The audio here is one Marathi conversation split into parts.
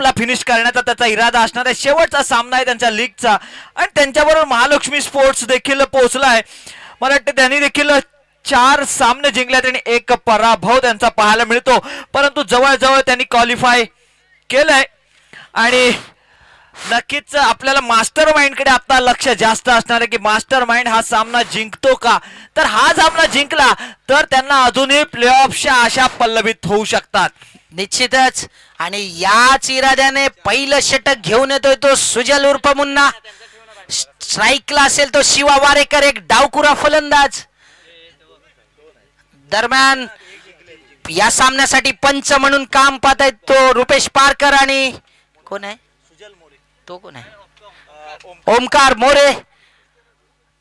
टॉपला फिनिश करण्याचा त्याचा इरादा असणार आहे. शेवटचा सामना आहे त्यांच्या लीगचा आणि त्यांच्याबरोबर महालक्ष्मी स्पोर्ट्स देखील पोहोचलाय. मला वाटतं त्यांनी देखील 4 सामने जिंकल्यात आणि 1 पराभव त्यांचा पाहायला मिळतो. परंतु जवळजवळ त्यांनी क्वालिफाय केलंय आणि नक्कीच आपल्याला मास्टर माइंडकडे आता लक्ष जास्त असणार आहे की मास्टर माइंड हा सामना जिंकतो का. तर हा सामना जिंकला तर त्यांना अजूनही प्लेऑफच्या आशा पल्लवित होऊ शकतात. निश्चितच. आणि याच इराद्याने पहिलं षटक घेऊन येतोय तो सुजल उर्फ मुन्ना. स्ट्राईकला असेल तो शिवा वारेकर, एक डावकुरा फलंदाज. दरम्यान या सामन्यासाठी पंच म्हणून काम पाहत आहेत तो रुपेश पारकर आणि कोण आहे तो, कोण आहे, ओमकार मोरे.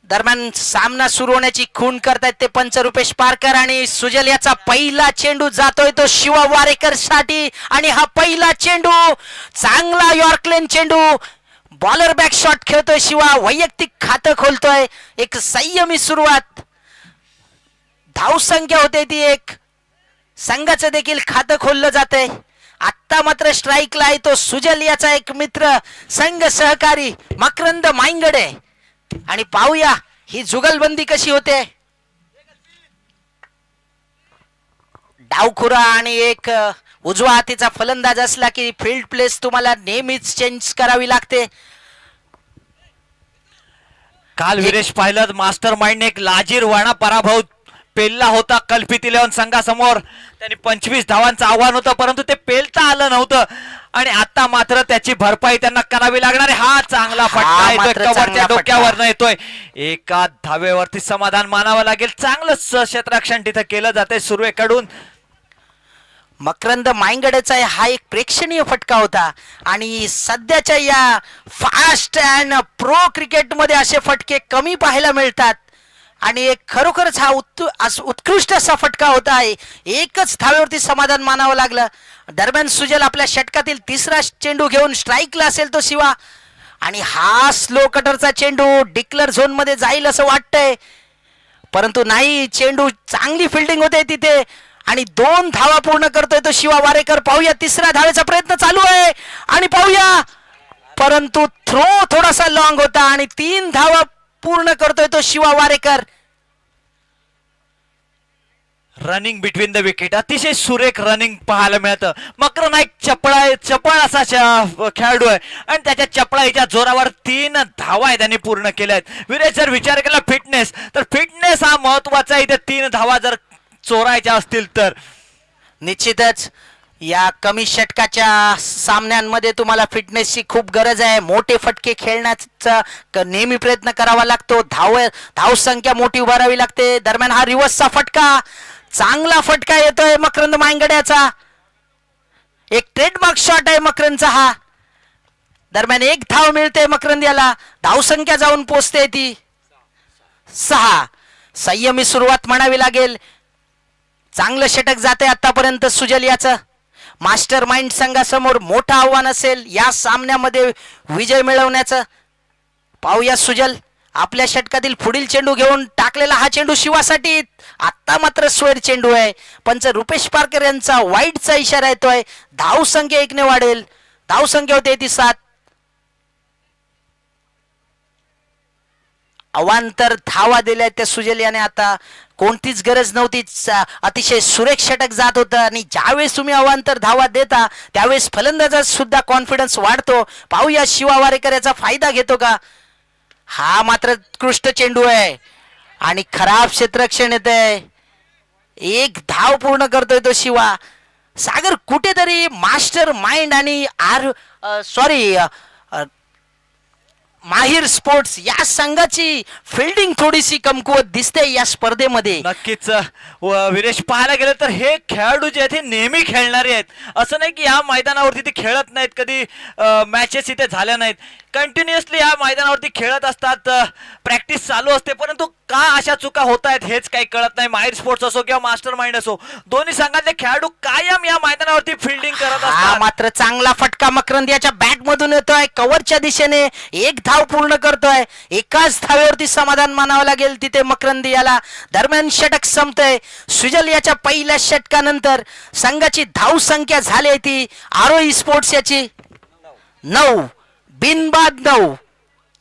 दरम्यान सामना सुरू होण्याची खूण करतायत ते पंच रुपेश पारकर आणि सुजल. याचा पहिला चेंडू जातोय तो शिवा वारेकर साठी आणि हा पहिला चेंडू चांगला यॉर्कलेन चेंडू. बॉलर बॅक शॉट खेळतोय शिवा, वैयक्तिक खातं खोलतोय. एक संयमी सुरुवात, धावसंख्या होते ती एक, संघाचं देखील खातं खोललं जातंय. आत्ता मात्र स्ट्राईकला आहे तो सुजल याचा एक मित्र, संघ सहकारी मकरंद माईंगडे. आणि पाहूया ही जुगलबंदी कशी होते. डावखुरा आणि एक उजवा हातीचा फलंदाज असला की फील्ड प्लेस तुम्हाला नेहमीच चेंज करावी लागते. काल विरेश पाहिलं मास्टर माइंडने एक लाजीरवाणा पराभव पेलला होता कल्पित 11 संघासमोर. त्यांनी 25 धावांचं आव्हान होतं परंतु ते पेलता आलं नव्हतं आणि आता मात्र त्याची भरपाई त्यांना करावी लागणार आहे. हा चांगला फटका येतोय, कव्हरच्या डोक्यावर येतोय. एका धावेवरती समाधान मानावं लागेल. चांगलं क्षेत्ररक्षण तिथे केलं जाते सुरवेकडून. मकरंद माईंगडेचा हा एक प्रेक्षणीय फटका होता आणि सध्याच्या या फास्ट अँड प्रो क्रिकेटमध्ये असे फटके कमी पाहायला मिळतात आणि एक खरोखरच हा उत्कृष्ट असा फटका होता. एकच धावेवरती समाधान मानावं लागलं. दरम्यान सुजल आपल्या षटकातील तिसरा चेंडू घेऊन स्ट्राईकला असेल तो शिवा आणि हा स्लो कटरचा चेंडू डिक्लर झोन मध्ये जाईल असं वाटतंय परंतु नाही. चेंडू चांगली फिल्डिंग होते तिथे आणि 2 धावा पूर्ण करतोय तो शिवा वारेकर. पाहूया तिसऱ्या धावेचा प्रयत्न चालू आहे आणि पाहूया परंतु थ्रो थोडासा लॉंग होता आणि 3 धावा पूर्ण करतोय तो Shiva Varekar. Running between the wicket, अतिशय सुरेख रनिंग पाहायला मिळतं. मकर नाईक चपळ असा खेळाडू आहे आणि त्याच्या चपळाईच्या जोरावर 3 धावा त्यांनी पूर्ण केल्या आहेत. विरेश जर विचार केला फिटनेस तर फिटनेस हा महत्वाचा आहे. इथे 3 धावा जर चोरायच्या असतील तर निश्चितच या कमी षटकाच्या सामन्यांमध्ये तुम्हाला फिटनेसची खूप गरज आहे. मोठे फटके खेळण्याचा नेहमी प्रयत्न करावा लागतो. धावसंख्या मोठी उभारावी लागते. दरम्यान हा रिव्हर्सचा फटका, चांगला फटका येतोय मकरंद माईंगड्याचा. एक ट्रेडमार्क शॉट आहे मकरंदचा हा. दरम्यान 1 धाव मिळते मकरंद याला. धावसंख्या जाऊन पोचते ती 6. संयमी सुरुवात म्हणावी लागेल. चांगलं षटक जाते आतापर्यंत सुजल याचं. मास्टर माइंड संघासमोर मोठं आव्हान असेल या सामन्यामध्ये विजय मिळवण्याचं. पाहूया सुजल आपल्या षटकातील पुढील चेंडू घेऊन टाकलेला हा चेंडू शिवासाठी. आता मात्र स्वेर चेंडू आहे. पंच रुपेश पारकर यांचा वाईटचा इशारा येतोय. धावसंख्या 1 ने वाढेल. धावसंख्या होते ती 7. अवांतर धावा दिल्या त्या सुजल याने. आता कोणतीच गरज नव्हती. अतिशय सुरेख षटक जात होतं आणि ज्यावेळेस तुम्ही अवांतर धावा देता त्यावेळेस फलंदाजाचा सुद्धा कॉन्फिडन्स वाढतो. पाहूया शिवा वारेकर याचा फायदा घेतो का. हा मात्र उत्कृष्ट चेंडू आहे आणि खराब क्षेत्ररक्षण येतंय. 1 धाव पूर्ण करतोय तो शिवा. सागर कुठेतरी मास्टर माइंड आणि माहिर स्पोर्ट्स या संघाची फिल्डिंग थोडीशी कमकुवत दिसते या स्पर्धेमध्ये. नक्कीच विरेश पाहायला गेलं तर हे खेळाडू जे आहेत हे नेहमी खेळणारे आहेत. असं नाही की या मैदानावरती ते खेळत नाहीत, कधी मॅचेस इथे झाल्या नाहीत. कंटिन्युअसली या मैदानावरती खेळत असतात. प्रॅक्टिस चालू असते परंतु का अशा चुका होत आहेत हेच काही कळत नाही. माहिर स्पोर्ट्स असो किंवा मास्टर माइंड असो, दोन्ही संघातले खेळाडू कायम या मैदानावरती फिल्डिंग करत असतात. मात्र चांगला फटका मकरंद याच्या बॅट मधून येतोय. कव्हरच्या दिशेने 1 धाव पूर्ण करतोय. एकाच धावेवरती समाधान मानावं लागेल तिथे मकरंद याला. दरम्यान षटक संपतंय. सुजल याच्या पहिल्या षटकानंतर संघाची धाव संख्या झाली ती आरोही स्पोर्ट्स याची 9 बिनबाद 9.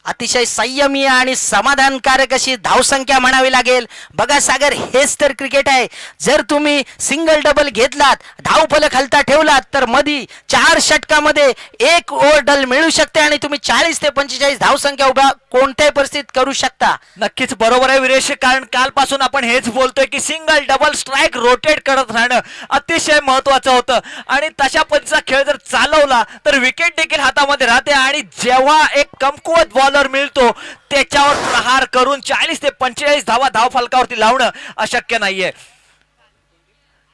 अतिशय संयमी आणि समाधानकारक अशी धावसंख्या म्हणावी लागेल. बघा सागर, हेच तर क्रिकेट आहे. जर तुम्ही सिंगल डबल घेतलात, धावफलक हलता ठेवलात, तर मधी 4 षटकामध्ये एक ओव्हर मिळू शकते आणि तुम्ही 40 ते 45 धावसंख्या उभा कोणत्याही परिस्थितीत करू शकता. नक्कीच बरोबर आहे विरेश, कारण कालपासून आपण हेच बोलतोय की सिंगल डबल स्ट्राईक रोटेट करत राहणं अतिशय महत्वाचं होतं आणि तशा पद्धतीचा खेळ जर चालवला तर विकेट देखील हातामध्ये राहते आणि जेव्हा एक कमकुवत बॉलर मिळतो त्याच्यावर प्रहार करून 40 ते 45 धावा धाव फलकावरती लावणं अशक्य नाहीये.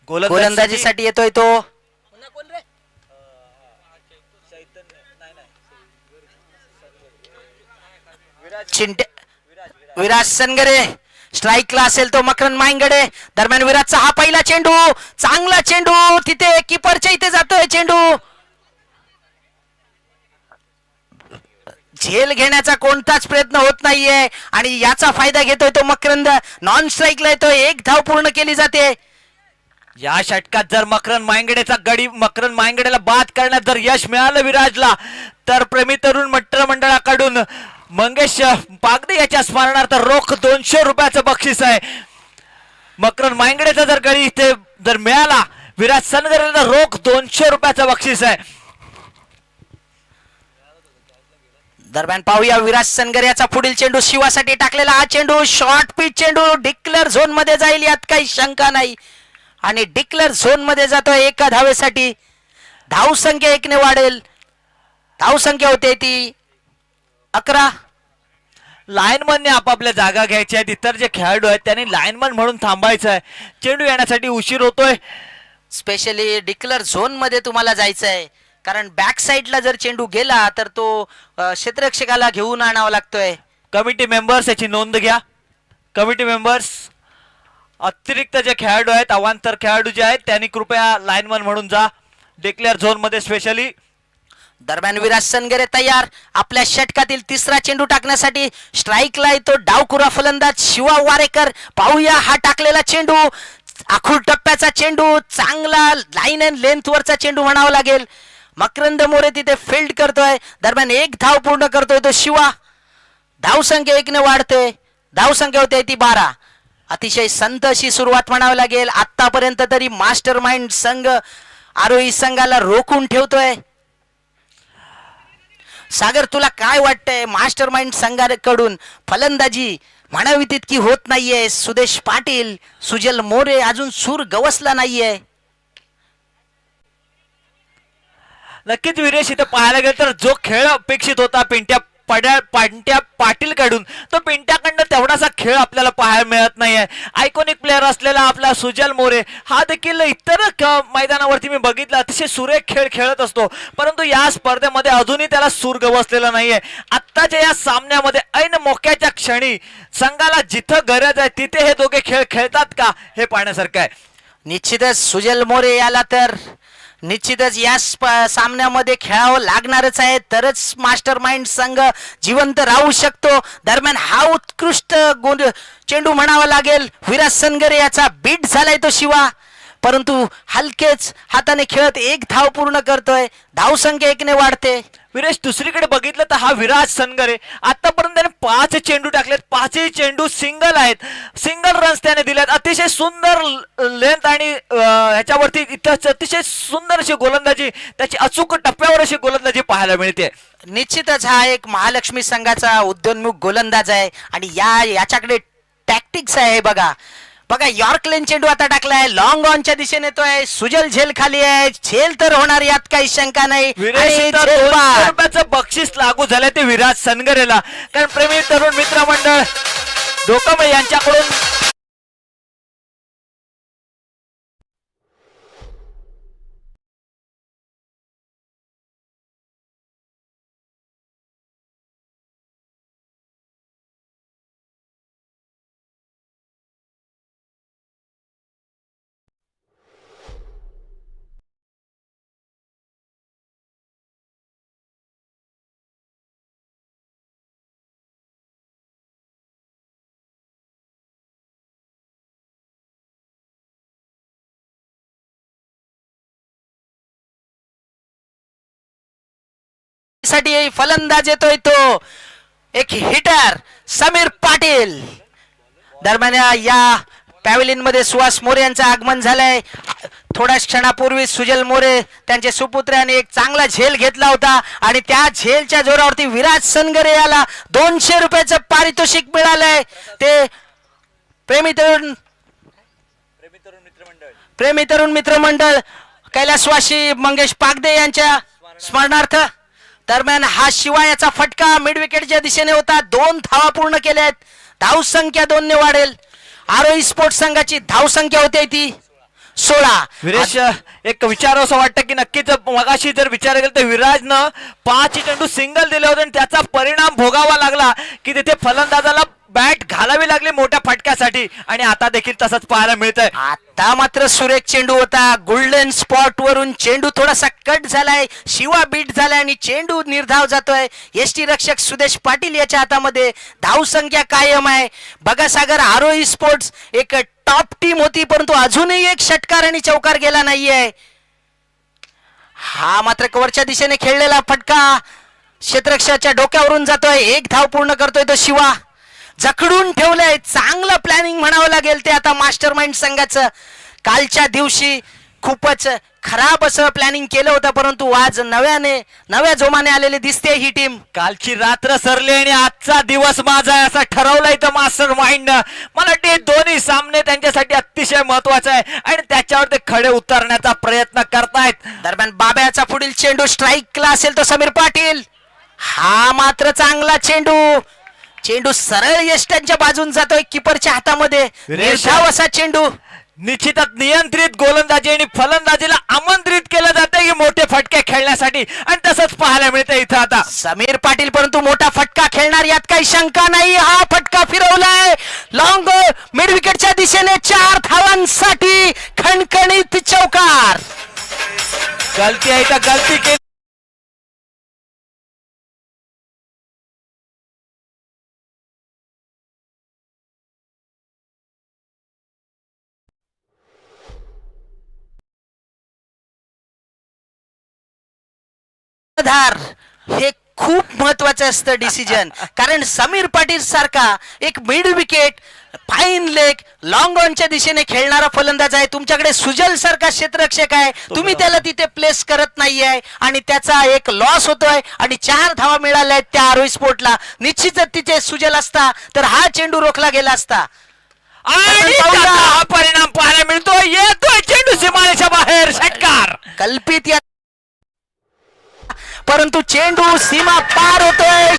गोलंदाजीसाठी येतोय तो विराज सनगरे. स्ट्राईकला असेल तो मकरंद माईंगडे. दरम्यान विराजचा हा पहिला चेंडू, चांगला चेंडू, तिथे किपरच्या इथे जातोय चेंडू. झेल घेण्याचा कोणताच प्रयत्न होत नाहीये आणि याचा फायदा घेतोय तो मकरंद. नॉन स्ट्राईकला येतोय, एक धाव पूर्ण केली जाते. या षटकात जर मकरंद मांगडेला बाद करण्यात जर यश मिळालं विराजला, तर प्रेमी तरुण मंडळाकडून मंगेश पागदे याच्या स्मरणार्थ रोख 200 रुपयाचं बक्षीस आहे. मकरंद मांगडेचा जर गडी इथे जर मिळाला विराज सनगरेला, रोख 200 रुपयाचं बक्षीस आहे. दरम्यान पाहूया विराज सनगर याचा पुढील चेंडू शिवासाठी टाकलेला हा चेंडू शॉर्ट पिच चेंडू डिक्लेअर झोन मध्ये जाईल यात काही शंका नाही आणि डिक्लेअर झोन मध्ये जातोय एका धावेसाठी. धावसंख्या 1 ने वाढेल. धावसंख्या होते ती 11. लाईनमनने आपापल्या जागा घ्यायच्या आहेत. इतर जे खेळाडू आहेत त्यांनी लाईनमन म्हणून थांबायचं आहे. चेंडू येण्यासाठी उशीर होतोय. स्पेशली डिक्लेअर झोन मध्ये तुम्हाला जायचं आहे, कारण बॅक साईडला जर चेंडू गेला तर तो क्षेत्ररक्षकाला घेऊन आणावा लागतोय. कमिटी मेंबर्स याची नोंद घ्या. कमिटी मेंबर्स, अतिरिक्त जे खेळाडू आहेत, अवांतर खेळाडू जे आहेत, त्यांनी कृपया लाईनमन म्हणून जा डिक्लेअर झोन मध्ये स्पेशली. दरम्यान विराज सनगरे तयार आपल्या षटकातील तिसरा चेंडू टाकण्यासाठी. स्ट्राईकला येतो डावखुरा फलंदाज शिवा वारेकर. पाहूया हा टाकलेला चेंडू, आखूड टप्प्याचा चेंडू, चांगला लाईन अँड लेंथ वरचा चेंडू म्हणावा लागेल. मकरंद मोरे तिथे फील्ड करतोय. दरम्यान एक धाव पूर्ण करतोय तो शिवा. धावसंख्या 1 ने वाढते. धावसंख्या होते ती 12. अतिशय संत अशी सुरुवात म्हणावी लागेल. आतापर्यंत तरी मास्टर माइंड संघ आरोही संघाला रोखून ठेवतोय. सागर, तुला काय वाटतंय, मास्टर माइंड संघाकडून फलंदाजी म्हणावी तितकी होत नाहीये? सुदेश पाटील, सुजल मोरे अजून सूर गवसला नाहीये. नक्कीच विरेश, इथं पाहायला गेलं तर जो खेळ अपेक्षित होता पिंट्या पाटील कडून, तो पिंट्याकडनं तेवढासा खेळ आपल्याला पाहायला मिळत नाहीये. आयकॉनिक प्लेअर असलेला आपला सुजल मोरे हा देखील इतर मैदानावरती मी बघितलं अतिशय सुरेख खेळ खेळत असतो, परंतु या स्पर्धेमध्ये अजूनही त्याला सूर गवसलेला नाहीये. आत्ताच्या या सामन्यामध्ये ऐन मोक्याच्या क्षणी संघाला जिथं गरज आहे तिथे हे दोघे खेळ खेळतात का हे पाहण्यासारखं आहे. निश्चितच सुजल मोरे याला तर निश्चितच या सामन्यामध्ये खेळावं लागणारच आहे, तरच मास्टर माइंड संघ जिवंत राहू शकतो. दरम्यान हा उत्कृष्ट चेंडू म्हणावा लागेल. विराज सनगरे याचा बीट झालाय तो शिवा, परंतु हलकेच हाताने खेळत एक धाव पूर्ण करतोय. धावसंख्या 1 ने वाढते. विरेश, दुसरीकडे बघितलं तर हा विराज सनगरे आतापर्यंत त्याने 5 चेंडू टाकलेत. 5ही चेंडू सिंगल आहेत. सिंगल रन्स त्याने दिलेत. अतिशय सुंदर लेंथ आणि ह्याच्यावरती अतिशय सुंदर अशी गोलंदाजी, त्याची अचूक टप्प्यावर अशी गोलंदाजी पाहायला मिळते. निश्चितच हा एक महालक्ष्मी संघाचा उद्योन्मुख गोलंदाज आहे आणि याच्याकडे टॅक्टिक्स आहे. बघा यॉर्कलेन चेंडू आता टाकलाय, लॉंग ऑनच्या दिशेने येतोय. सुजल झेल खाली आहे. झेल तर होणार यात काही शंका नाही. विरेश, 200 रुपयाचं बक्षीस लागू झालं ते विराज सनगरेला, कारण प्रेमी तरुण मित्रमंडळ डोकंबळे यांच्याकडून साठी फलंदाज येतोय तो एक हिटर समीर पाटील. दरम्यान या पॅव्हलियन मध्ये सुहास मोरे यांचं आगमन झालंय. थोड्याच क्षणापूर्वी सुजल मोरे त्यांचे सुपुत्राने एक चांगला झेल घेतला होता आणि त्या झेलच्या जोरावरती विराज सनगरे याला 200 रुपयाचं पारितोषिक मिळालंय. ते प्रेमी तरुण मित्रमंडळ कैलासवासी मंगेश पागदे यांच्या स्मरणार्थ. दरम्यान हा शिवायाचा फटका मिड विकेटच्या दिशेने होता. 2 धावा पूर्ण केल्या आहेत. धावसंख्या 2 ने वाढेल. आरोही स्पोर्ट्स संघाची धावसंख्या होते ती 16. विरेश एक विचारावं असं वाटतं की नक्कीच मगाशी जर विचार केला तर विराजनं 5 चेंडू सिंगल दिले होते आणि त्याचा परिणाम भोगावा लागला की तिथे फलंदाजाला बॅट घालावी लागली मोठ्या फटक्यासाठी आणि आता देखील तसंच पाहायला मिळतंय. आता मात्र सुरेख चेंडू होता. गोल्डन स्पॉट वरून चेंडू थोडासा कट झालाय. शिवा बीट झालाय आणि चेंडू निर्धाव जातोय. यष्टी रक्षक सुदेश पाटील याच्या हातामध्ये. धावसंख्या कायम आहे. बघा सागर आरोही स्पोर्ट्स एक टॉप टीम होती परंतु अजूनही एक षटकार आणि चौकार गेला नाहीये. हा मात्र कव्हरच्या दिशेने खेळलेला फटका क्षेत्ररक्षकाच्या डोक्यावरून जातोय. 1 धाव पूर्ण करतोय तो शिवा. जखडून ठेवलंय. चांगलं प्लॅनिंग म्हणावं लागेल ते आता मास्टर माइंड संघाचं. कालच्या दिवशी खूपच खराब असं प्लॅनिंग केलं होतं परंतु आज नव्या जोमाने आलेली दिसते ही टीम. कालची रात्र सरली आणि आजचा दिवस माझा आहे असं ठरवलंय तर मास्टर माइंड. मला वाटते दोन्ही सामने त्यांच्यासाठी अतिशय महत्वाचे आहे आणि त्याच्यावर ते खडे उतरण्याचा प्रयत्न करतायत. दरम्यान बाब्याचा पुढील चेंडू स्ट्राईकला असेल तो समीर पाटील. हा मात्र चांगला चेंडू सरळ यष्ट्यांच्या बाजून जातोय किपरच्या हातामध्ये. निर्धाव असा चेंडू. निश्चितच नियंत्रित गोलंदाजी आणि फलंदाजीला आमंत्रित केलं जातं की मोठे फटके खेळण्यासाठी आणि तसंच पाहायला मिळतं इथं आता. समीर पाटील परंतु मोठा फटका खेळणार यात काही शंका नाही. हा फटका फिरवलाय लॉंग मिड विकेटच्या दिशेने. 4 धावांसाठी खणखणीत चौकार. गलती आहे तर गलती केली. हे खूप महत्वाचं असतं डिसिजन. कारण समीर पाटील सारखा एक mid wicket fine leg long ऑनच्या दिशेने खेळणारा फलंदाज आहे. तुमच्याकडे सुजल सारखा क्षेत्ररक्षक आहे. तुम्ही त्याला तिथे प्लेस करत नाहीये आणि त्याचा एक लॉस होतोय आणि 4 धावा मिळाल्या आहेत त्या आरोही स्पोर्टला. निश्चितच तिथे सुजल असता तर हा चेंडू रोखला गेला असता आणि हा परिणाम पाहायला मिळतो. येतोय चेंडू सीमारेषा बाहेर. षटकार कल्पित या परंतु चेंडू सीमा पार होतोय.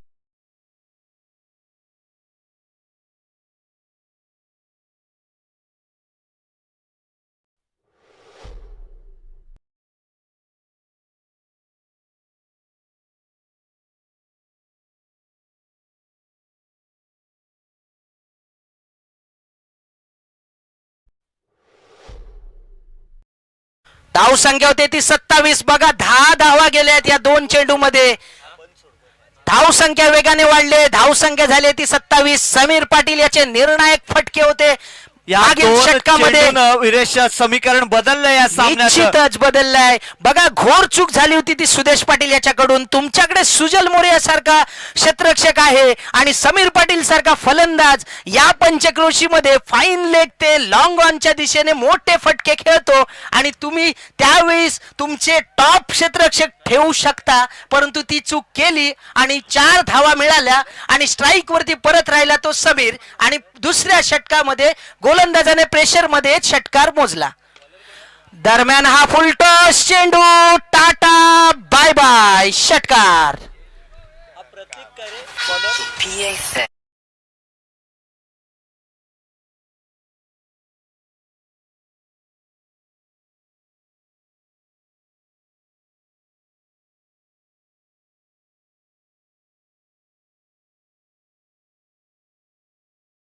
धाव संख्या होते ती 27. बघा 10 धावा गेल्या या 2 चेंडू मध्ये. धाव संख्या वेगाने वाढले. धाव संख्या झाली ती 27. समीर पाटील याचे निर्णायक फटके होते. मागील षटकामध्ये विरेश समीकरण बदललंय या सामन्यात. निश्चितच बदललाय. बघा घोर चूक झाली होती ती सुदेश पाटील याच्याकडून. तुमच्याकडे सुजल मोरे सारखा क्षेत्ररक्षक आहे आणि समीर पाटील सारखा फलंदाज या पंचक्रोशीमध्ये फाईन लेग ते लॉंग ऑनच्या दिशेने मोठे फटके खेळतो आणि तुम्ही त्यावेळेस तुमचे टॉप क्षेत्ररक्षक ठेवू शकता परंतु ती चूक केली आणि 4 धावा मिळाल्या आणि स्ट्राईक वरती परत राहिला तो समीर आणि दुसऱ्या षटकामध्ये गोलंदाजाने प्रेशर मध्ये षटकार मोजला. दरम्यान हा फुलटॉस चेंडू. Tata bye bye. षटकार.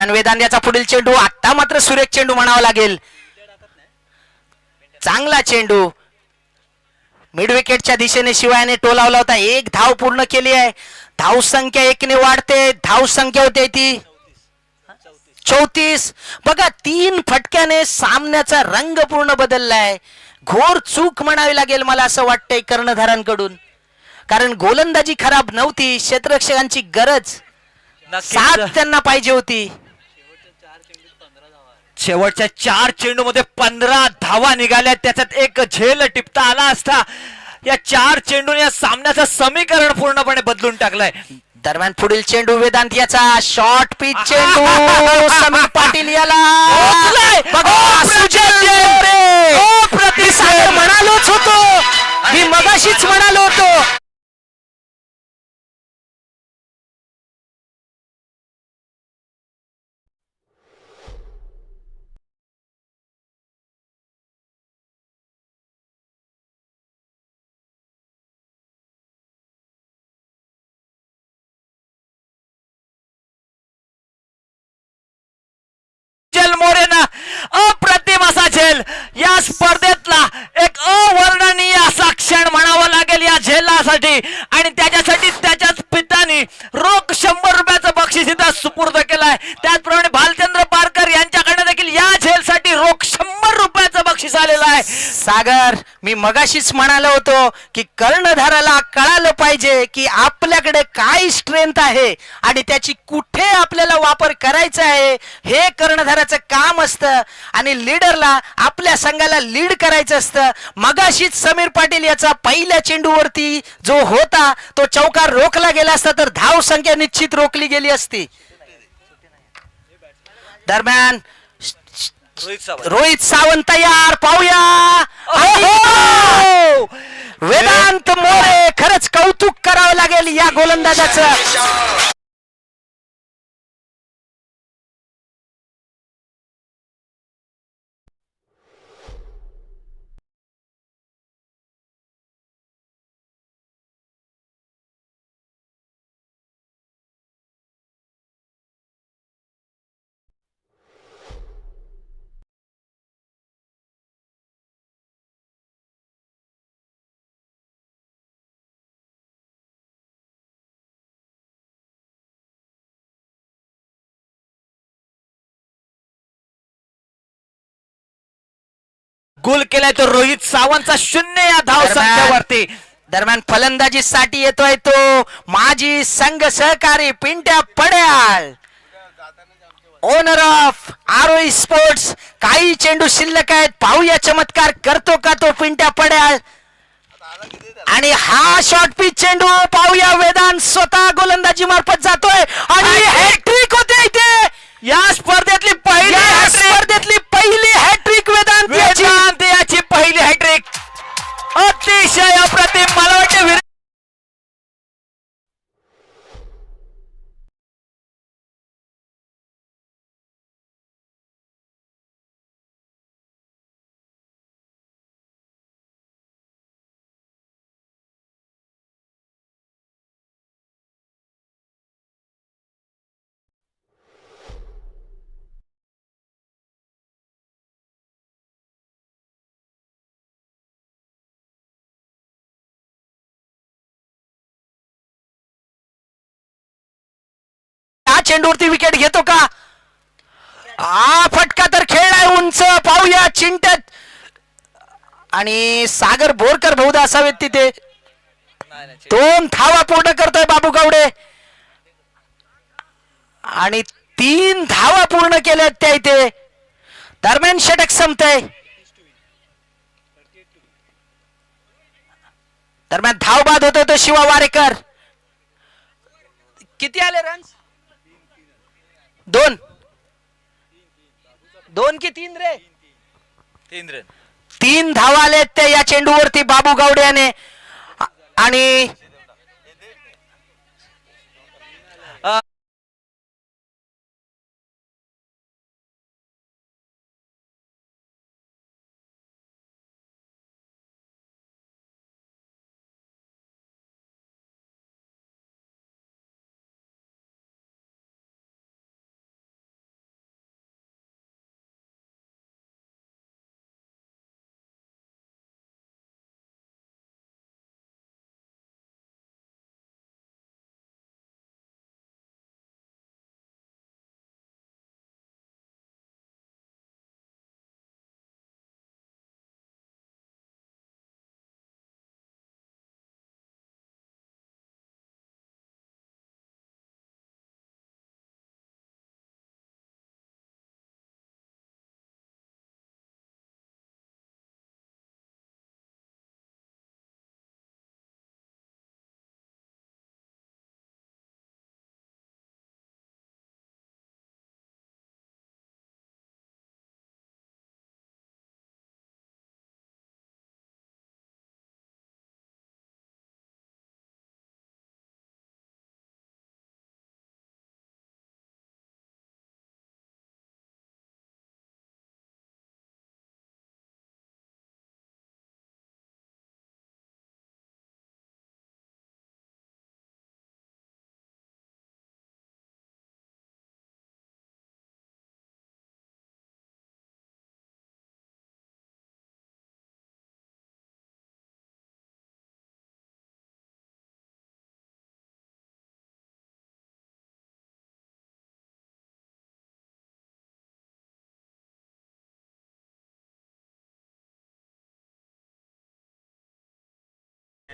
वेदांत्याचा पुढील चेंडू. आता मात्र सुरेख चेंडू म्हणावा लागेल. चांगला चेंडू मिड विकेटच्या दिशेने शिवायने टोलावला होता. 1 धाव पूर्ण केली आहे. धाव संख्या 1 ने वाढते. धाव संख्या होते ती 34. बघा 3 फटक्याने सामन्याचा रंग पूर्ण बदललाय. घोर चूक म्हणावी लागेल मला असं वाटतंय कर्णधारांकडून. कारण गोलंदाजी खराब नव्हती, क्षेत्ररक्षकांची गरज साथ नक्कीच त्यांना पाहिजे होती. शेवटच्या 4 चेंडूमध्ये 15 धावा निघाल्या, त्याच्यात एक झेल टिपता आला असता. या 4 चेंडूने या सामन्याचं समीकरण पूर्णपणे बदलून टाकलंय. दरम्यान पुढील चेंडू वेदांत याचा शॉर्ट पिच चेंडू समीर पाटील याला पोहोचलाय. बघा, सुजय मोरे. प्रतिसाद म्हणालोच होतो मी, मगाशीच म्हणालो होतो. झेल मोरेनं अप्रतिम असा झेल या स्पर्धेतला एक अवर्णनीय असा क्षण म्हणावा लागेल या झेलासाठी. आणि त्याच्यासाठी त्याच्याच पित्याने रोख 100 रुपयाचं बक्षीस इथं सुपूर्द केलाय. त्याचप्रमाणे भालचंद्र पारकर यांच्याकडे देखील या झेलसाठी रोख 100 रुपयाचं बक्षीस आलेलं आहे. सागर, मी मगाशीच म्हणालो होतो की कर्णधाराला कळालं पाहिजे की आपल्याकडे काय स्ट्रेंथ आहे आणि त्याची कुठे आपल्याला वापर करायचा आहे. हे कर्णधाराचं काम असतं आणि लीडरला आपल्या संघाला लीड करायचं असतं. मगाशीच समीर पाटील याचा पहिल्या चेंडूवरती जो होता तो चौकार रोखला गेला असता तर धाव संख्या निश्चित रोखली गेली असती. दरम्यान रोहित सावंत तयार, पाहूया. अहो! वेदांत मोरे, खरंच कौतुक करावं लागेल या गोलंदाजाचं. गोल केलाय तो रोहित सावंतचा 0 या धाव संख्येवरती. दरम्यान फलंदाजीसाठी येतोय तो माजी संघ सहकारी पिंट्या पड्याळ, ओनर ऑफ आरोई स्पोर्ट्स. काही चेंडू शिल्लक आहेत, पाहूया चमत्कार करतो का तो पिंट्या पड्याळ. आणि हा शॉर्ट पिच चेंडू पाहूया, वेदांत स्वतः गोलंदाजी मार्फत जातोय आणि हॅट्रिक होते इथे. या स्पर्धेतली पहिली हॅट्रिक वेदांत याची पहिली हॅट्रिक. अतिशय अप्रतिम. मला वाटते चेंडूवरती विकेट घेतो का. हा फटका तर खेळलाय उंच, पाहूया चिंटत आणि सागर बोरकर बहुधा असावेत तिथे. 2 धावा पूर्ण करतोय बाबू गावडे आणि 3 धावा पूर्ण केल्यात त्या इथे. दरम्यान षटक संपतंय. दरम्यान धाव बाद होतोय तो शिवा वारेकर. किती आले रन्स? 2 की 3 रे? 3 धावा आलेत त्या या चेंडूवरती बाबू गावडे याने. आणि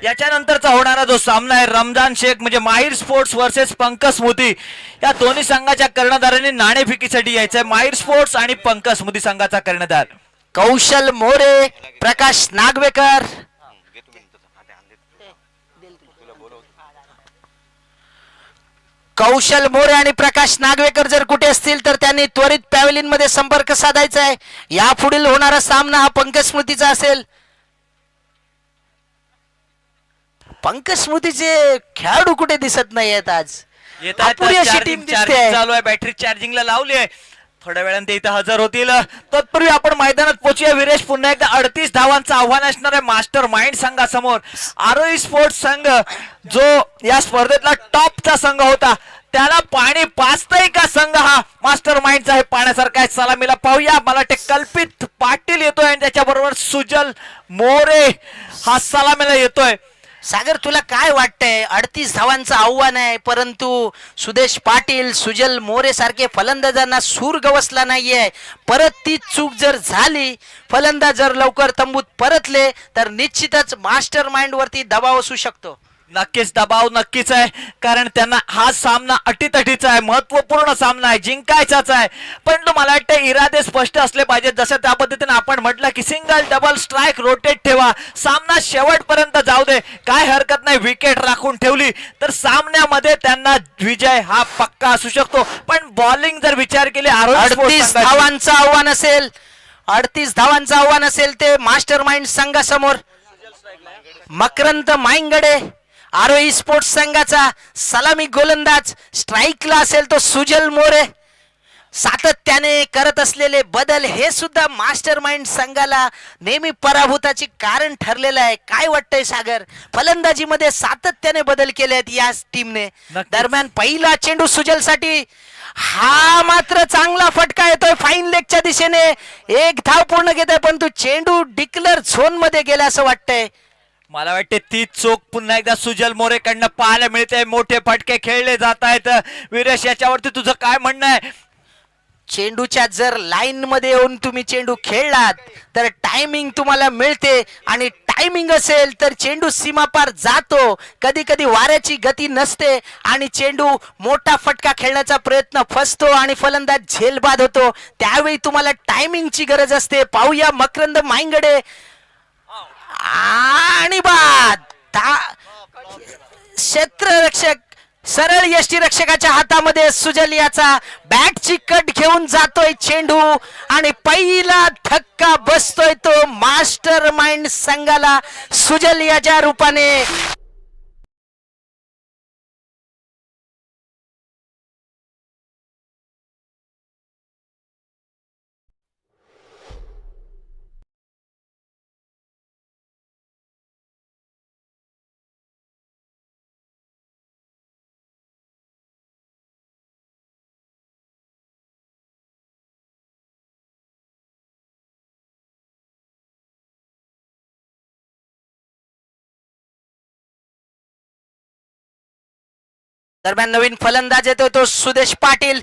याच्यानंतरचा होणारा जो सामना आहे रमजान शेख म्हणजे माहिर स्पोर्ट्स वर्सेस पंकज मोदी या दोन्ही संघाच्या कर्णधारांनी नाणेफेकीसाठी यायचंय. माहिर स्पोर्ट्स आणि पंकज मोदी संघाचा कर्णधार कौशल मोरे, प्रकाश नागवेकर. कौशल मोरे आणि प्रकाश नागवेकर जर कुठे असतील तर त्यांनी त्वरित पॅव्हलियन मध्ये संपर्क साधायचा आहे. यापुढील होणारा सामना हा पंकज स्मृतीचा असेल. पंकज स्मृतीचे खेळाडू कुठे दिसत नाही आहेत आज. अपुरी अशी टीम दिसते. चालू आहे, बॅटरी चार्जिंगला लावली आहे. थोड्या वेळाने ते इथं हजर होतील. तत्पूर्वी आपण मैदानात पोहोचूया. वीरेश, पुन्हा एकदा 38 धावांचं आव्हान असणार आहे मास्टर माइंड संघासमोर. आरोही स्पोर्ट्स संघ जो या स्पर्धेतला टॉपचा संघ होता त्याला पाणी पाचतय का संघ हा मास्टर माइंडचा हे पाण्यासारखा आहे. सलामीला पाहूया. मला वाटते कल्पित पाटील येतोय आणि त्याच्याबरोबर सुजल मोरे हा सलामीला येतोय. सागर, तुला काय वाटतंय? 38 धावांचं आव्हान आहे, परंतु सुदेश पाटील, सुजल मोरे सारखे फलंदाजांना सूर गवसला नाहीये. परत ती चूक जर झाली, फलंदाज जर लवकर तंबूत परतले तर निश्चितच मास्टर माइंड वरती दबाव असू शकतो. नक्कीच दबाव नक्कीच आहे, कारण त्यांना हा सामना अटीतटीचा आहे, महत्वपूर्ण सामना आहे, जिंकायचाच आहे. पण मला वाटतं इरादे स्पष्ट असले पाहिजेत. जसं त्या पद्धतीने आपण म्हटलं की सिंगल डबल स्ट्राईक रोटेट ठेवा, सामना शेवटपर्यंत जाऊ दे, काय हरकत नाही. विकेट राखून ठेवली तर सामन्यामध्ये त्यांना विजय हा पक्का असू शकतो. पण बॉलिंग जर विचार केली, 38 धावांचं आव्हान असेल, 38 धावांचं आव्हान असेल ते मास्टर माइंड संघासमोर. मकरंद माईंगडे आरोही स्पोर्ट्स संघाचा सलामी गोलंदाज. स्ट्राईकला असेल तो सुजल मोरे. सातत्याने करत असलेले बदल हे सुद्धा मास्टर माइंड संघाला नेहमी पराभूताचे कारण ठरलेलं आहे. काय वाटतंय सागर? फलंदाजीमध्ये सातत्याने बदल केले आहेत या टीमने. दरम्यान पहिला चेंडू सुजल साठी, हा मात्र चांगला फटका येतोय फाईन लेगच्या दिशेने. एक धाव पूर्ण घेत आहे, पण तो चेंडू डिक्लर झोन मध्ये गेला असं वाटतंय. मला वाटते ती चोख पुन्हा एकदा सुजल मोरे कडनं पाहायला मिळते. मोठे फटके खेळले जात आहेत. वीरेश, याच्यावरती तुझं काय म्हणणं आहे? चेंडूच्या जर लाईन मध्ये येऊन तुम्ही चेंडू खेळलात तर टायमिंग तुम्हाला मिळते, आणि टायमिंग असेल तर चेंडू सीमापार जातो. कधी कधी वाऱ्याची गती नसते आणि चेंडू मोठा फटका खेळण्याचा प्रयत्न फसतो आणि फलंदाज झेलबाद होतो. त्यावेळी तुम्हाला टायमिंगची गरज असते. पाहूया मकरंद माईंगडे आणि बाद. क्षेत्ररक्षक सरळ यष्टीरक्षकाच्या हातामध्ये सुजल याचा बॅटची कट घेऊन जातोय चेंडू, आणि पहिला धक्का बसतोय तो मास्टर माइंड संघाला सुजल याच्या रूपाने. दरम्यान नवीन फलंदाज येतोय तो सुदेश पाटील.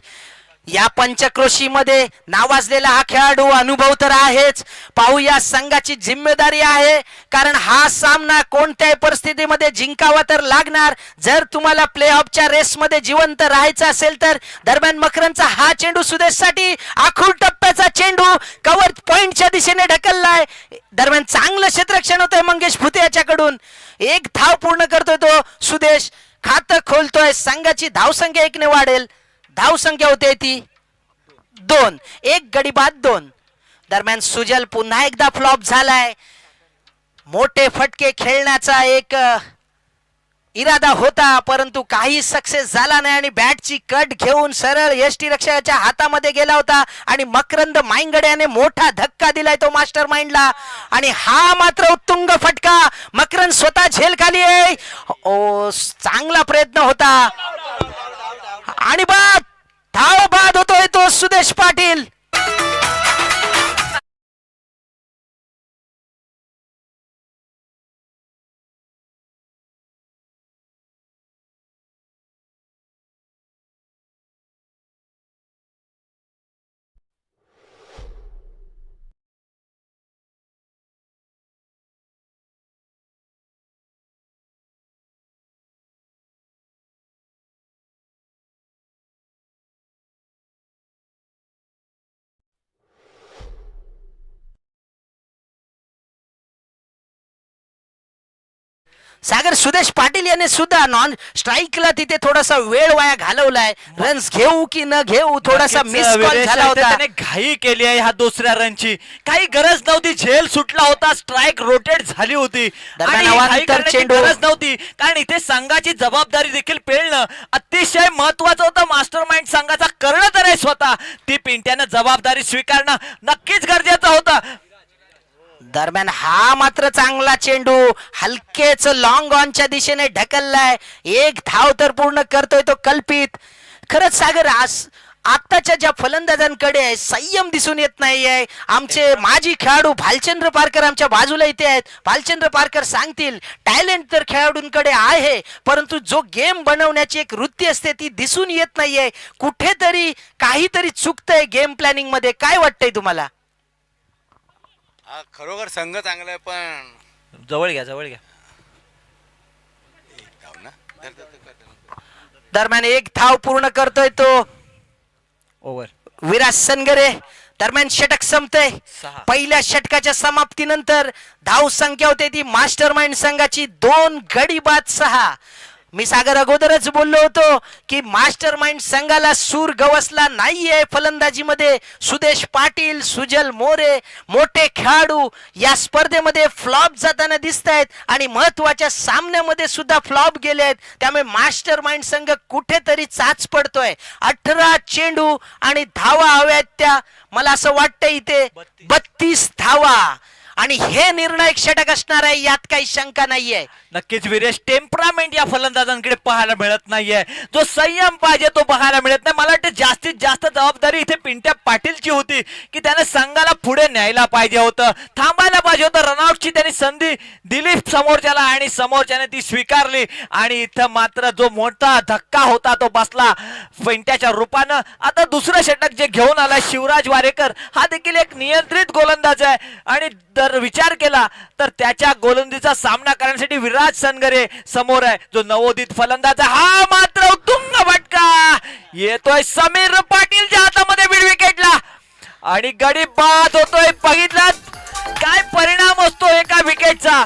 या पंचक्रोशी मध्ये नावाजलेला हा खेळाडू, अनुभव तर आहेच. पाहूया, संघाची जिम्मेदारी आहे, कारण हा सामना कोणत्याही परिस्थितीमध्ये जिंकावा तर लागणार जर तुम्हाला प्ले ऑफच्या रेसमध्ये जिवंत राहायचं असेल तर. दरम्यान मकरंदचा हा चेंडू सुदेशसाठी आखूड टप्प्याचा चेंडू कव्हर पॉइंटच्या दिशेने ढकललाय. दरम्यान चांगलं क्षेत्ररक्षण होतंय मंगेश भुते याच्याकडून. एक धाव पूर्ण करतोय तो सुदेश, खातं खोलतोय. संघाची धावसंख्या 1 ने वाढेल. धावसंख्या होते ती 2, 1 गडी बाद 2. दरम्यान सुजल पुन्हा एकदा फ्लॉप झालाय. मोठे फटके खेळण्याचा एक इरादा होता, परंतु काही सक्सेस झाला नाही आणि बॅटची कट घेऊन सरळ यष्टीरक्षकाच्या हातामध्ये गेला होता, आणि मकरंद माईंगडे याने मोठा धक्का दिलाय तो मास्टर माइंडला. आणि हा मात्र उत्तुंग फटका. मकरंद स्वतः झेल खाली आहे. ओ, चांगला प्रयत्न होता आणि बाद. धाव बाद होतोय तो सुदेश पाटील. सागर सुदेश पाटील याने सुद्धा नॉन स्ट्राईकला तिथे थोडासा वेळ वाया घालवलाय. रन्स घेऊ की न घेऊ थोडासा मिस कॉल विरेश झाला इथे होता. त्याने घाई केली आहे ह्या दुसऱ्या रनची. काही गरज नव्हती, झेल सुटला होता, स्ट्राईक रोटेट झाली होती दरम्यान आणि अवांतर घाई करण्याची चेंडू. गरज नव्हती, कारण इथे संघाची जबाबदारी देखील पेलणं अतिशय महत्वाचं होतं. मास्टर माइंड संघाचा करणं तर आहे स्वतः, ती पिंट्यानं जबाबदारी स्वीकारणं नक्कीच गरजेचं होतं. दरम्यान हा मात्र चांगला चेंडू हलकेच लॉंग ऑनच्या दिशेने ढकललाय. एक धाव तर पूर्ण करतोय तो कल्पित. खरंच सागर आज आत्ताच्या ज्या फलंदाजांकडे संयम दिसून येत नाहीये. आमचे माजी खेळाडू भालचंद्र पारकर आमच्या बाजूला इथे आहेत. भालचंद्र पारकर सांगतील टॅलेंट तर खेळाडूंकडे आहे, परंतु जो गेम बनवण्याची एक वृत्ती असते ती दिसून येत नाहीये. कुठेतरी काहीतरी चुकतंय गेम प्लॅनिंग मध्ये. काय वाटतंय तुम्हाला? हा खरोखर संघ चांगला आहे, पण जवळ घ्या, जवळ घ्या. एक धाव ना दरम्यान एक धाव पूर्ण करतोय तो ओव्हर. विराज सनगरे. दरम्यान षटक संपतंय. 6. पहिल्या षटकाच्या समाप्तीनंतर धाव संख्या होते ती मास्टर माइंड संघाची 2 गडी बाद 6. मी सागर अगोदरच बोललो होतो की मास्टर माइंड संघाला सूर गवसला नाहीये फलंदाजीमध्ये. सुदेश पाटील, सुजल मोरे मोठे खेळाडू या स्पर्धेमध्ये फ्लॉप जाताना दिसत आहेत आणि महत्वाच्या सामन्यामध्ये सुद्धा फ्लॉप गेले आहेत. त्यामुळे मास्टर माइंड संघ कुठेतरी चाच पडतोय. 18 चेंडू आणि धावा हव्यात त्या मला असं वाटतं इथे 32 धावा आणि हे निर्णायक षटक असणार आहे, यात काही शंका नाहीये. नक्कीच विरेश, टेम्परामेंट या फलंदाजांकडे पाहायला मिळत नाहीये. जो संयम पाहिजे तो पाहायला मिळत नाही. मला वाटतं जास्तीत जास्त जबाबदारी इथे पिंट्या पाटीलची होती की त्याने संघाला पुढे न्यायला पाहिजे होतं, थांबायला पाहिजे होतं. रनआउटची त्यांनी संधी दिली समोरच्याला आणि समोरच्याने ती स्वीकारली आणि इथं मात्र जो मोठा धक्का होता तो बसला पिंट्याच्या रूपानं. आता दुसरं षटक जे घेऊन आलाय शिवराज वारेकर, हा देखील एक नियंत्रित गोलंदाज आहे आणि जर विचार केला तर त्याच्या गोलंदाजीचा सामना करण्यासाठी विराज सनगरे समोर आहे, जो नवोदित फलंदाज आहे. हा मात्र उत्तुंग फटका येतोय समीर पाटीलच्या हातामध्ये मिड विकेटला आणि गडी बाद होतोय. बघितला काय परिणाम असतो एका विकेटचा.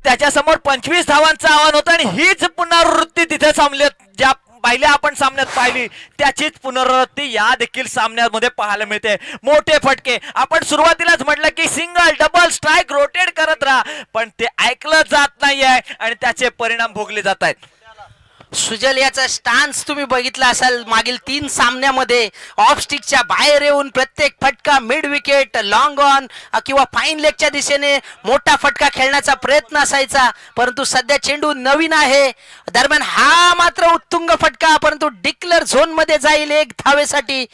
त्याच्या समोर 25 धावांचं आव्हान होतं आणि हीच पुनरावृत्ती तिथे सामन्यात ज्या पहिल्या आपण सामन्यात पाहिली त्याचीच पुनरावृत्ती या देखील सामन्यामध्ये पाहायला मिळते. मोठे फटके, आपण सुरुवातीलाच म्हटलं की सिंगल डबल स्ट्राईक रोटेट करत राहा, पण ते ऐकलं जात नाहीये आणि त्याचे परिणाम भोगले जात आहेत. सुजल याचा स्टान्स तुम्ही बघितला असाल मागील 3 सामन्यामध्ये. ऑफ स्टिकच्या बाहेर येऊन प्रत्येक फटका मिड विकेट, लॉंग ऑन किंवा फाईन लेगच्या दिशेने मोठा फटका खेळण्याचा प्रयत्न असायचा, परंतु सध्या चेंडू नवीन आहे. दरम्यान हा मात्र उत्तुंग फटका, परंतु डिक्लर झोन मध्ये जाईल 1 धावेसाठी.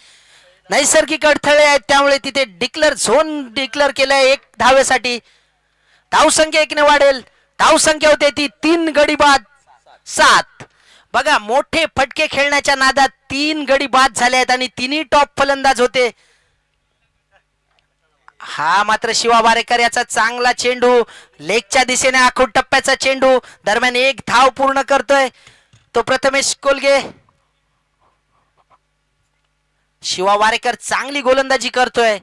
नैसर्गिक अडथळे आहेत त्यामुळे तिथे डिक्लर झोन डिक्लेअर केलाय 1 धावेसाठी. धावसंख्या 1 ने वाढेल. धावसंख्या होते ती 3 गडी बाद 7. बघा मोठे फटके खेळण्याच्या नादात 3 गडी बाद झाले आहेत आणि तिन्ही टॉप फलंदाज होते. हा मात्र शिवा वारेकर याचा चांगला चेंडू लेगच्या दिशेने आखूड टप्प्याचा चेंडू. दरम्यान 1 धाव पूर्ण करतोय तो प्रथमेश कोलगे. शिवा वारेकर चांगली गोलंदाजी करतोय.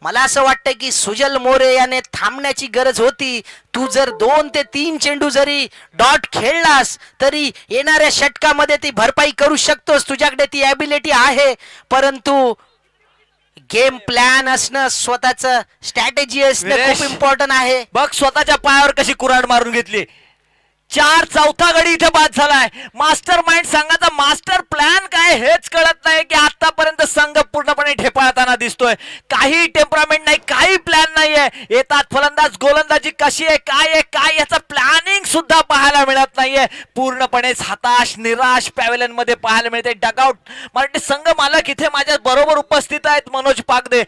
मला असं वाटतं की सुजल मोरे याने थांबण्याची गरज होती. तू जर 2 ते 3 चेंडू जरी डॉट खेळलास तरी येणाऱ्या षटकामध्ये ती भरपाई करू शकतोस, तुझ्याकडे ती ॲबिलिटी आहे, परंतु गेम प्लॅन असणं, स्वतःच स्ट्रॅटेजी असणं खूप इम्पॉर्टंट आहे. बघ स्वतःच्या पायावर कशी कुऱ्हाड मारून घेतली. 4 गडी इथे बाद झालाय. मास्टर माइंड संघाचा मास्टर प्लॅन काय हेच कळत नाही की आतापर्यंत संघ पूर्णपणे ढेपाळताना दिसतोय. काही टेम्परामेंट नाही, काही प्लॅन नाहीये. येतात फलंदाज, गोलंदाजी कशी आहे, काय याचं प्लॅनिंग सुद्धा पाहायला मिळत नाहीये. पूर्णपणे हताश निराश पॅव्हेलियन मध्ये पाहायला मिळते. डगआउट मराठी संघ मालक इथे माझ्या बरोबर उपस्थित आहेत, मनोज पागदे.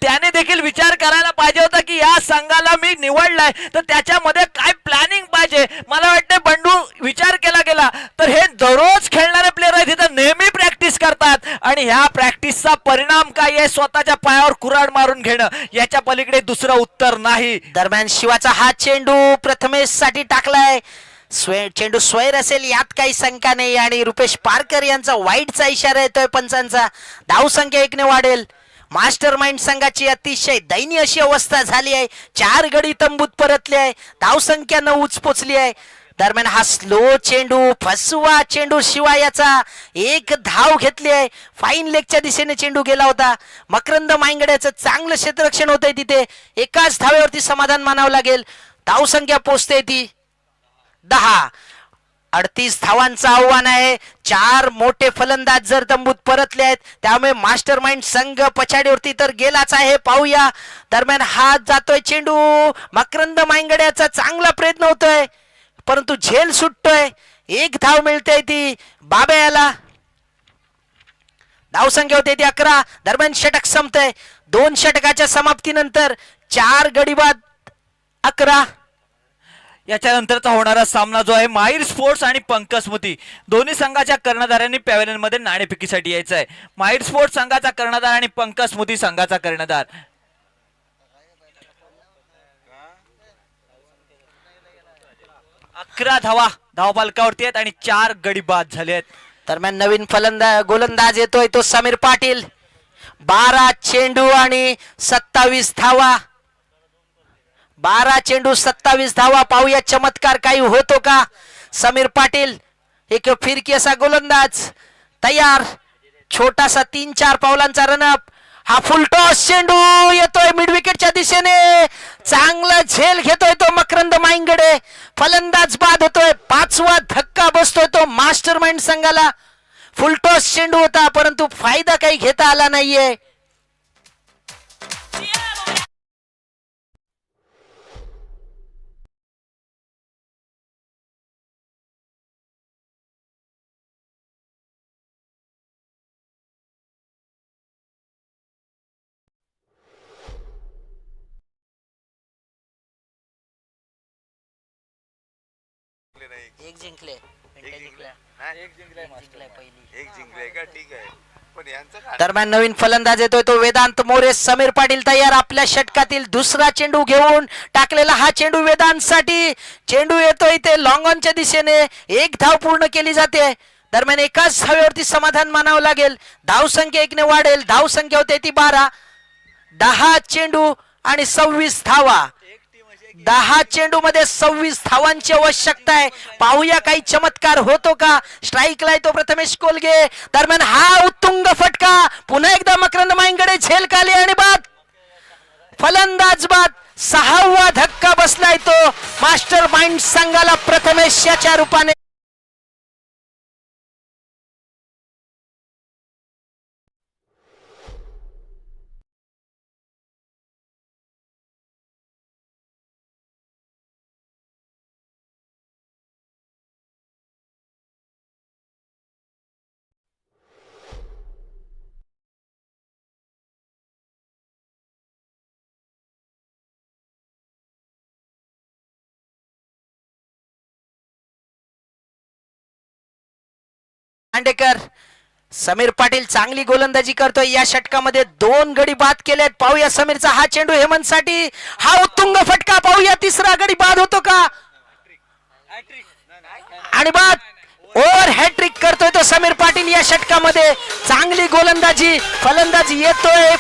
त्याने देखील विचार करायला पाहिजे होता की या संघाला मी निवडलाय तर त्याच्यामध्ये काय प्लॅनिंग पाहिजे. मला वाटते बंडू विचार केला गेला तर हे दररोज खेळणारे प्लेयर आहेत, तिथं नेहमी प्रॅक्टिस करतात आणि ह्या प्रॅक्टिसचा परिणाम काय आहे, स्वतःच्या पायावर कुऱ्हाड मारून घेणं, याच्या पलीकडे दुसरं उत्तर नाही. दरम्यान शिवाचा हा चेंडू प्रथमेश साठी टाकलाय. चेंडू स्वैर असेल यात काही शंका नाही आणि रुपेश पारकर यांचा वाईटचा इशारा येतोय पंचांचा. धावसंख्या 1 ने वाढेल. मास्टर माइंड संघाची अतिशय दयनीय अशी अवस्था झाली आहे. 4 गडी तंबूत परतले आहे. धावसंख्या 9 पोचली आहे. दरम्यान हा स्लो चेंडू, फसवा चेंडू शिवा याचा 1 धाव घेतली आहे. फाईन लेगच्या दिशेने चेंडू गेला होता. मकरंद मांगड्याचं चांगलं क्षेत्ररक्षण होतंय तिथे. एकाच धावेवरती समाधान मानावं लागेल. धावसंख्या पोचते ती 10. 38 धावांचं आव्हान आहे. 4 मोठे फलंदाज जर तंबूत परतले आहेत त्यामुळे मास्टर माइंड संघ पछाडीवरती तर गेलाच आहे. पाहूया. दरम्यान हात जातोय चेंडू. मकरंद मांगड्याचा चांगला प्रयत्न होतोय परंतु झेल सुटतोय. 1 धाव मिळते ती बाब्याला. धावसंख्या होते ती 11. दरम्यान षटक संपतंय. 2 षटकाच्या समाप्तीनंतर 4 गडी बाद 11. याच्यानंतरचा होणारा सामना जो आहे माहीर स्पोर्ट्स आणि पंकज स्मृती दोन्ही संघाच्या कर्णधारांनी पॅव्हलियन मध्ये नाणेफेकीसाठी यायचं आहे. माहीर स्पोर्ट्स संघाचा कर्णधार आणि पंकज स्मृती संघाचा कर्णधार. अकरा धावफलकावरती आहेत आणि 4 गडी बाद झाले आहेत. दरम्यान नवीन गोलंदाज येतोय तो समीर पाटील. 12 चेंडू आणि 27 धावा. 12 चेंडू 27 धावा. पाहूया चमत्कार काही होतो का. समीर पाटील एक फिरकी असा गोलंदाज तयार. छोटासा 3-4 पावलांचा रनअप. हा फुलटॉस चेंडू येतोय मिड विकेटच्या दिशेने. चांगला झेल घेतोय तो मकरंद मांगडे. फलंदाज बाद होतोय. 5वा धक्का बसतोय तो मास्टर माइंड संघाला. फुलटॉस चेंडू होता परंतु फायदा काही घेता आला नाहीये. एक जिंकले. दरम्यान नवीन फलंदाज येतोय तो वेदांत मोरे. समीर पाटील तयार. आपल्या षटकातील दुसरा चेंडू घेऊन टाकलेला हा चेंडू वेदांत साठी. चेंडू येतोय ते लॉंग ऑनच्या दिशेने. 1 धाव पूर्ण केली जाते. दरम्यान एकाच धावेवरती समाधान मानावं लागेल. धावसंख्या 1 ने वाढेल. धावसंख्या होते ती 12. 10 चेंडू आणि 26 धावा. 10 चेंडू मध्ये 26 धावांची आवश्यकता आहे. पाहूया काही चमत्कार होतो का. स्ट्राईकला येतो प्रथमेश कोलगे. दरम्यान हा उत्तुंग फटका. पुन्हा एकदा मकरंद मांगडे झेल खाली आणि बाद. फलंदाज बाद. 6वा धक्का बसलाय तो मास्टर माइंड संघाला प्रथमेशच्या रूपाने. खांडेकर. समीर पाटील चांगली गोलंदाजी करतोय. या षटकामध्ये 2 गडी बाद केलेत. पाहूया समीरचा हा चेंडू हेमंत साठी. हा उत्तुंग फटका. पाहूया 3रा गडी बाद होतो का आणि बाद. ओव्हर हॅट्रिक करतोय तो समीर पाटील या षटकामध्ये. चांगली गोलंदाजी. फलंदाजी येतोय.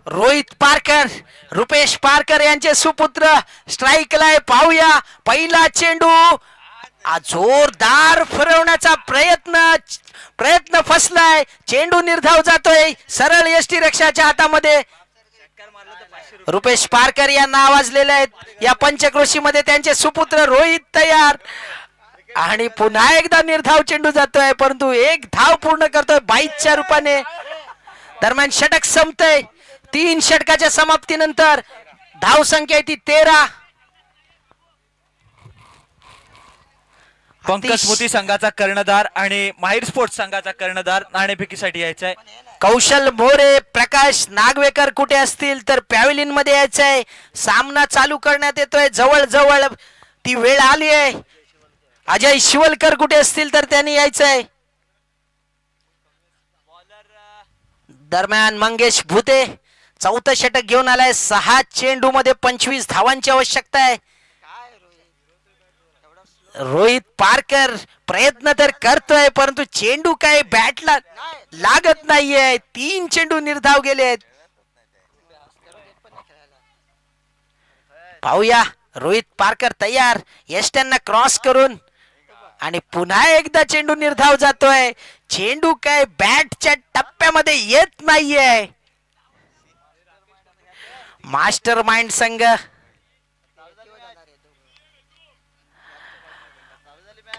रोहित पारकर, रुपेश पारकर यांचे सुपुत्र स्ट्राईकला आहे. पाहूया पहिला चेंडू. जोरदार फिरवण्याचा प्रयत्न फसलाय. चेंडू निर्धाव जातोय सरळ यष्टी रक्षाच्या हातामध्ये. रुपेश पारकर यांना आवाजलेले आहेत या पंचक्रोशीमध्ये त्यांचे सुपुत्र रोहित तयार आणि पुन्हा एकदा निर्धाव चेंडू जातोय परंतु एक धाव पूर्ण करतोय 22च्या रूपाने. दरम्यान षटक संपतंय. 3 षटकाच्या समाप्तीनंतर धाव संख्या आहे ती 13. पंकज स्मृती संघाचा कर्णधार आणि माहिर स्पोर्ट्स संघाचा कर्णधार नाणेफेकीसाठी यायचा आहे. कौशल मोरे, प्रकाश नागवेकर कुठे असतील तर पॅव्हलियन मध्ये यायचंय. सामना चालू करण्यात येतोय. जवळ जवळ ती वेळ आली आहे. अजय शिवलकर कुठे असतील तर त्यांनी यायचंय. दरम्यान मंगेश भूते 4थं षटक घेऊन आलाय. 6 चेंडू मध्ये 25 धावांची आवश्यकता आहे. रोहित पारकर प्रयत्न तर करतोय परंतु चेंडू काय बॅटला लागत नाहीये. 3 चेंडू निर्धाव गेले आहेत. पाहूया रोहित पारकर तयार यष्ट्यांना क्रॉस करून आणि पुन्हा एकदा चेंडू निर्धाव जातोय. चेंडू काय बॅटच्या टप्प्यामध्ये येत नाहीये. मास्टर माइंड संघ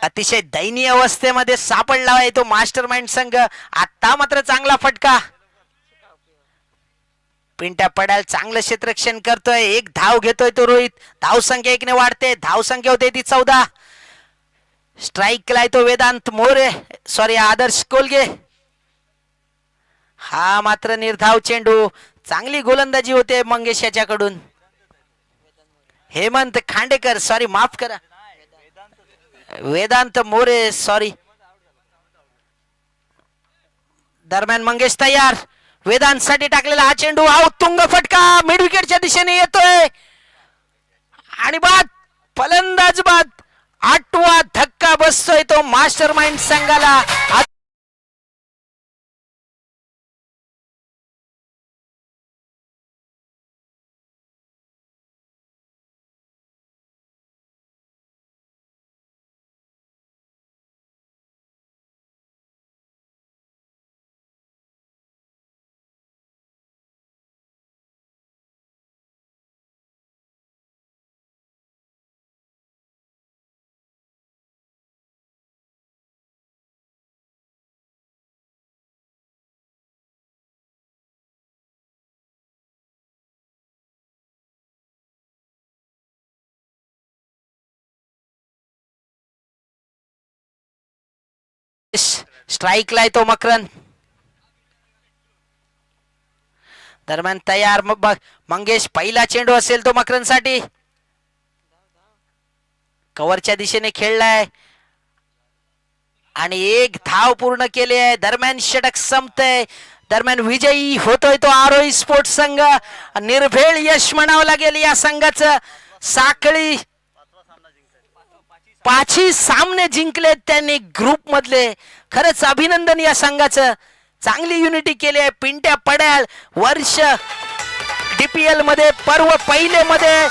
अतिशय दयनीय अवस्थेमध्ये सापडला आहे तो मास्टर माइंड संघ. आता मात्र चांगला फटका. पिंट्या पडाल चांगलं क्षेत्ररक्षण करतोय. 1 धाव घेतोय तो रोहित. धाव संख्या 1 ने वाढते. धाव संख्या होते ती 14. स्ट्राईक केलाय तो वेदांत मोरे सॉरी आदर्श कोलगे. हा मात्र निर्धाव चेंडू. चांगली गोलंदाजी होते मंगेश याच्याकडून. हेमंत खांडेकर सॉरी माफ करा वेदांत मोरे सॉरी. दरम्यान मंगेश तयार. वेदांत साठी टाकलेला हा चेंडू हा उत्तुंग फटका मिड विकेटच्या दिशेने येतोय आणि बाद फलंदाज बाद. 8वा धक्का बसतोय तो मास्टर माइंड संघाला. स्ट्राईक लाय तो मकरन. दरम्यान तयार मंगेश. पहिला चेंडू असेल तो मकरन साठी. कव्हरच्या दिशेने खेळलाय आणि 1 धाव पूर्ण केली आहे. दरम्यान षटक संपतंय. दरम्यान विजयी होतोय तो आरोही स्पोर्ट्स संघ. निर्भेळ यश म्हणावं लागेल या संघाचं. साखळी 5 सामने जिंकलेत त्यांनी ग्रुप मधले. खरंच अभिनंदन या संघाचं. चांगली युनिटी केली आहे. पिंट्या पड्याल वर्ष DPL मध्ये पर्व पहिले मध्ये